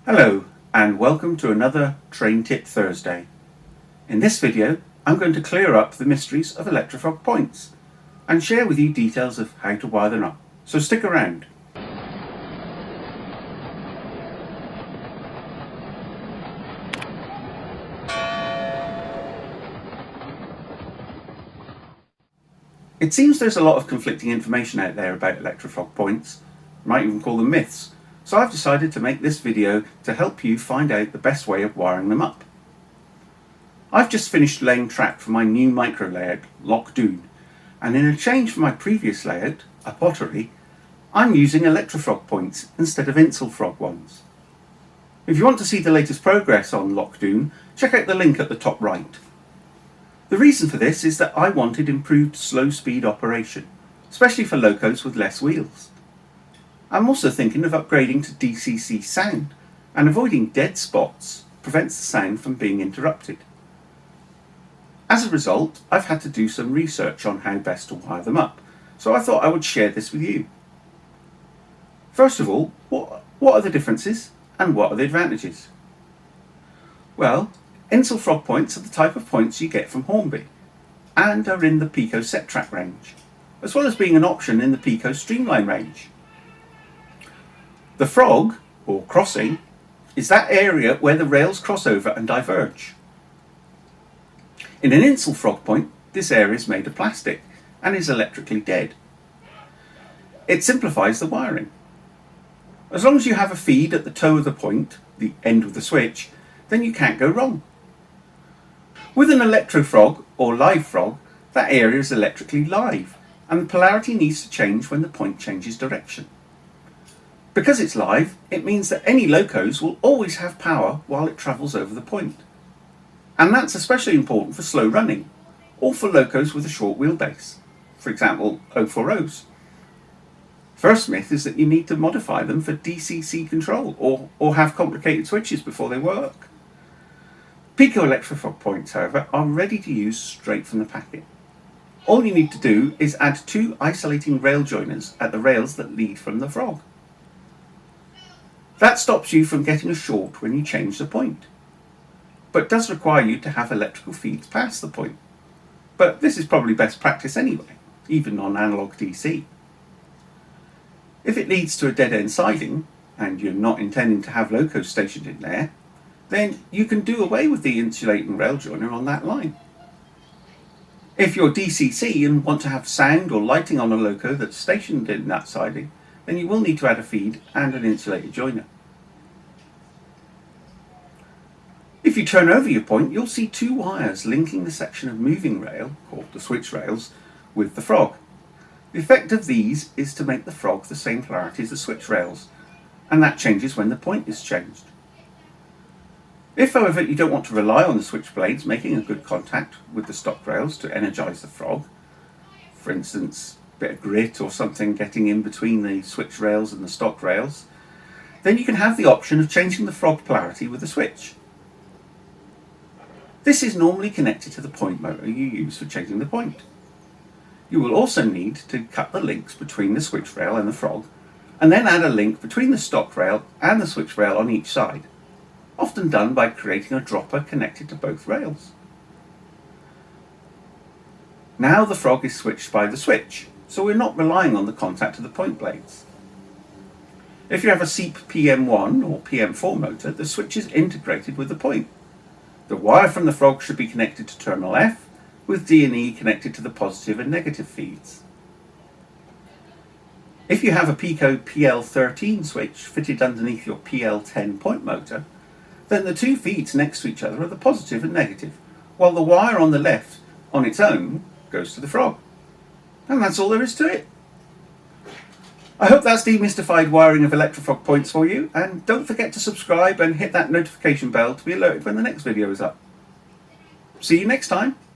Hello and welcome to another Train Tip Thursday. In this video I'm going to clear up the mysteries of Electrofrog points and share with you details of how to wire them up, so stick around. It seems there's a lot of conflicting information out there about Electrofrog points, might even call them myths, so I've decided to make this video to help you find out the best way of wiring them up. I've just finished laying track for my new micro layout, Lockdown, and in a change from my previous layout, a pottery, I'm using Electrofrog points instead of Insulfrog ones. If you want to see the latest progress on Lockdown, check out the link at the top right. The reason for this is that I wanted improved slow speed operation, especially for locos with less wheels. I'm also thinking of upgrading to DCC sound, and avoiding dead spots prevents the sound from being interrupted. As a result, I've had to do some research on how best to wire them up, so I thought I would share this with you. First of all, what are the differences and what are the advantages? Well, Insulfrog points are the type of points you get from Hornby and are in the Pico set track range, as well as being an option in the Pico Streamline range. The frog, or crossing, is that area where the rails cross over and diverge. In an Insulfrog point, this area is made of plastic and is electrically dead. It simplifies the wiring. As long as you have a feed at the toe of the point, the end of the switch, then you can't go wrong. With an Electrofrog or live frog, that area is electrically live and the polarity needs to change when the point changes direction. Because it's live, it means that any locos will always have power while it travels over the point. And that's especially important for slow running, or for locos with a short wheelbase, for example 040s. First myth is that you need to modify them for DCC control, or have complicated switches before they work. Pico Electrofrog points, however, are ready to use straight from the packet. All you need to do is add two isolating rail joiners at the rails that lead from the frog. That stops you from getting a short when you change the point, but does require you to have electrical feeds past the point. But this is probably best practice anyway, even on analog DC. If it leads to a dead-end siding, and you're not intending to have locos stationed in there, then you can do away with the insulating rail joiner on that line. If you're DCC and want to have sound or lighting on a loco that's stationed in that siding, then you will need to add a feed and an insulated joiner. If you turn over your point, you'll see two wires linking the section of moving rail, called the switch rails, with the frog. The effect of these is to make the frog the same polarity as the switch rails, and that changes when the point is changed. If, however, you don't want to rely on the switch blades making a good contact with the stock rails to energise the frog, for instance, a bit of grit or something getting in between the switch rails and the stock rails, then you can have the option of changing the frog polarity with the switch. This is normally connected to the point motor you use for changing the point. You will also need to cut the links between the switch rail and the frog, and then add a link between the stock rail and the switch rail on each side, often done by creating a dropper connected to both rails. Now the frog is switched by the switch, so we're not relying on the contact of the point blades. If you have a SEEP PM1 or PM4 motor, the switch is integrated with the point. The wire from the frog should be connected to terminal F, with D&E connected to the positive and negative feeds. If you have a Pico PL13 switch fitted underneath your PL10 point motor, then the two feeds next to each other are the positive and negative, while the wire on the left, on its own, goes to the frog. And that's all there is to it. I hope that's demystified wiring of Electrofrog points for you, and don't forget to subscribe and hit that notification bell to be alerted when the next video is up. See you next time.